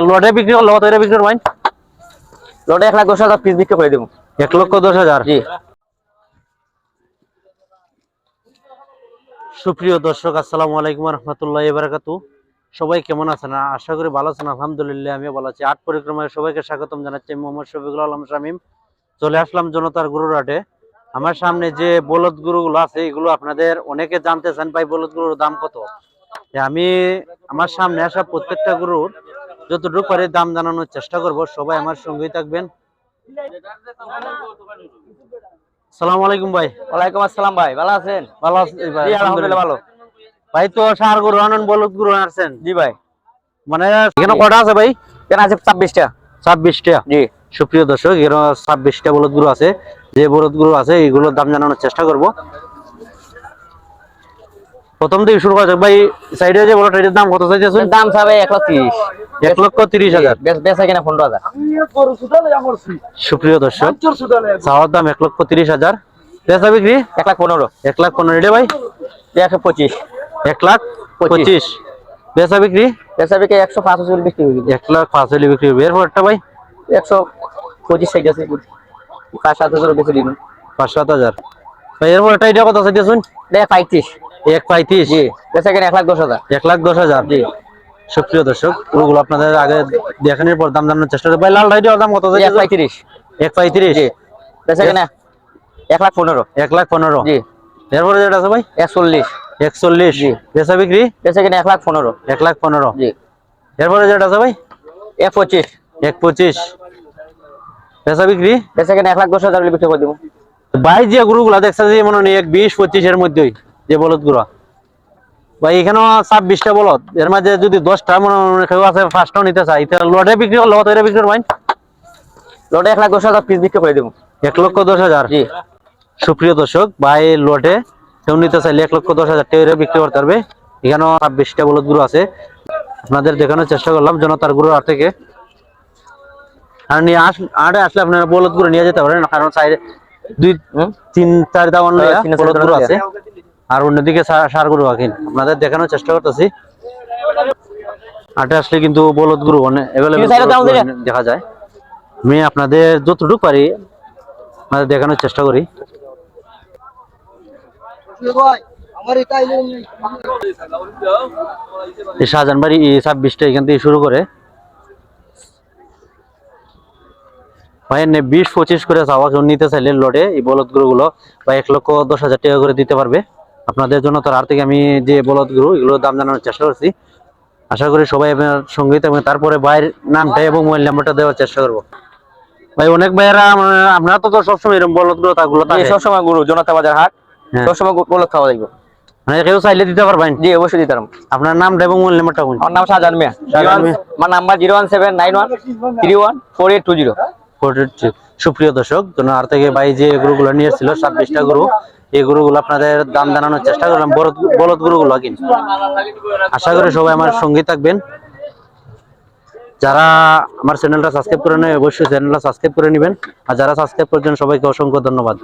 লটে বিক্রি করলো কত এটা বিক্রি করবেন? লটে 1,10,000 পিস বিক্রি করে দেবো। 1,10,000। জি। সুপ্রিয় দর্শক, আসসালামু আলাইকুম ওয়া রাহমাতুল্লাহি ওয়া বারাকাতুহু। সবাই কেমন আছেন? আশা করি ভালো আছেন। আলহামদুলিল্লাহ আমিও ভালো আছি। আট পরিক্রমায় সবাইকে স্বাগতম জানাচ্ছি। মোহাম্মদ শফিকুল আলম শামীম। চলে আসলাম জনতার গরুর হাটে। আমার সামনে যে বলদ গরুগুলো আছে এগুলো আপনাদের অনেকে জানতে চান ভাই বলদ গরুর দাম কত। আমি আমার সামনে আসা প্রত্যেকটা গরুর যতটুকু পারি দাম জানানোর চেষ্টা করব। সবাই আমার সঙ্গেই থাকবেন। আসসালামু আলাইকুম ভাই। ওয়ালাইকুম আসসালাম ভাই, ভালো আছেন? ভালো আছি ভাই, জি আলহামদুলিল্লাহ। আলহামদুলিল্লাহ ভালো। ভাই তো ষাঁড় গরু আনন্দ বলদ গরু আনছেন? জি ভাই। মানে এখানে কটা আছে ভাই? কেন আছে 26টা। 26টা। জি। সুপ্রিয় দর্শক, এখানে 26টা বলদ গরু আছে। যে বলদ গরু আছে এগুলোর দাম জানানোর চেষ্টা করব। প্রথম থেকে শুরু করা যাক ভাই। সাইডে যে বলদ এটার দাম কত চাইছেন? দাম চাবে 1,30,000। 1,30,000। বেচা কিনা 15,000। সুপ্রিয় দর্শক, চাওয়ার দাম 1,30,000। বেচা বিক্রি 1,15,000। 1,15,000। এটা ভাই 125। 1,25,000। বেচা বিক্রি বেচা বিক্রি 105 বিক্রি হয়ে গেছে। 1,05,000 বিক্রি হবে। এরপরটা ভাই 125 সাইড আছে। 5-7,000 বেশি দিন। 5-7,000। ভাই এরপরটা এটা কত চাইছেন? 1,35,000। 1,35,000। জি। বেচা কিনা 1,10,000। 1,10,000। জি। সুপ্রিয় দর্শক, গরুগুলো আপনাদের আগে দেখানোর পর দাম জানানোর চেষ্টা করব। ভাই লাল রাইডের দাম কত চাইছেন? 1,35,000। 1,35,000। জি। বেচা কিনা 1,15,000। 1,15,000। জি। এরপরে যেটা আছে ভাই 1,40,000। 1,40,000। জি। বেচা বিক্রি বেচা কিনা 1,15,000। 1,15,000। জি। এরপরে যেটা আছে ভাই 1,25,000। 1,25,000। বেচা বিক্রি বেচা কিনা 1,10,000 বিক্রি করে দেবো। ভাই যে গরুগুলা দেখছেন যে মনে হয় 20-25 এর মধ্যেই যে বলদ গুলা ভাই, এখানে 26টা বলদ। এর মাঝে যদি 10টা মনে হয় কেউ আছে 5টাও নিতে চাই, তাহলে লটে বিক্রি করলো কত এটা বিক্রি করবেন? লটে 1,10,000 পিস বিক্রি করে দেবো। 1,10,000। জি। সুপ্রিয় দর্শক, ভাই লটে কেউ নিতে চাইলে 1,10,000 টাকা বিক্রি করতে পারবে। এখানেও 26টা বলদ গরু আছে। আপনাদের দেখানোর চেষ্টা করলাম জনতার গরুর হাট থেকে। আর নিয়ে আটে আসলে আপনারা বলদ গরু নিয়ে যেতে পারেন, কারণ সাইডে 2-3-4 দাওয়ান বলদ গরু আছে। আর অন্যদিকে ষাঁড় গরু আছেন। আপনাদের দেখানোর চেষ্টা করতেছি। হাটে আসলে কিন্তু বলদ গরু অ্যাভেলেবল দেখা যায়। আমি আপনাদের যতটুকু পারি আপনাদের দেখানোর চেষ্টা করি। এই শাহজাহানবাড়ি 26টা এখান থেকে শুরু করে ভাই 20-25 করে চাওয়া কেউ নিতে চাইলে লটে এই বলদ গরুগুলো বা 1,10,000 টাকা করে দিতে পারবে। আপনাদের জন্য তার হাত থেকে আমি যে বলদ গরু এগুলোর দাম জানানোর চেষ্টা করছি। আশা করি সবাই আপনার সঙ্গেই থাকবেন। তারপরে ভাইয়ের নামটা এবং মোবাইল নাম্বারটা দেওয়ার চেষ্টা করবো। ভাই অনেক ভাইয়েরা আপনারা তো সবসময় এরকম বলদ গরু তাগুলো সবসময় গরু জনতা বাজার হাট, সবসময় বলদ খাওয়া যাইব। মানে কেউ চাইলে দিতে পারবেন? জি অবশ্যই দিতে পারবো। আপনার নামটা এবং মোবাইল নাম্বারটা বলুন। আমার নাম শাহজাহান মিয়া। আমার নাম্বার 01791312482। সুপ্রিয় দর্শক, আর থেকে ভাই যে গরুগুলো নিয়ে এসেছিল 26টা গরু, এই গরুগুলো আপনাদের দাম জানানোর চেষ্টা করলাম। বলদ গরুগুলো কিন্তু আশা করি সবাই আমার সঙ্গে থাকবেন। যারা আমার চ্যানেলটা সাবস্ক্রাইব করে নেয় অবশ্যই চ্যানেলটা সাবস্ক্রাইব করে নেবেন। আর যারা সাবস্ক্রাইব করছেন সবাইকে অসংখ্য ধন্যবাদ।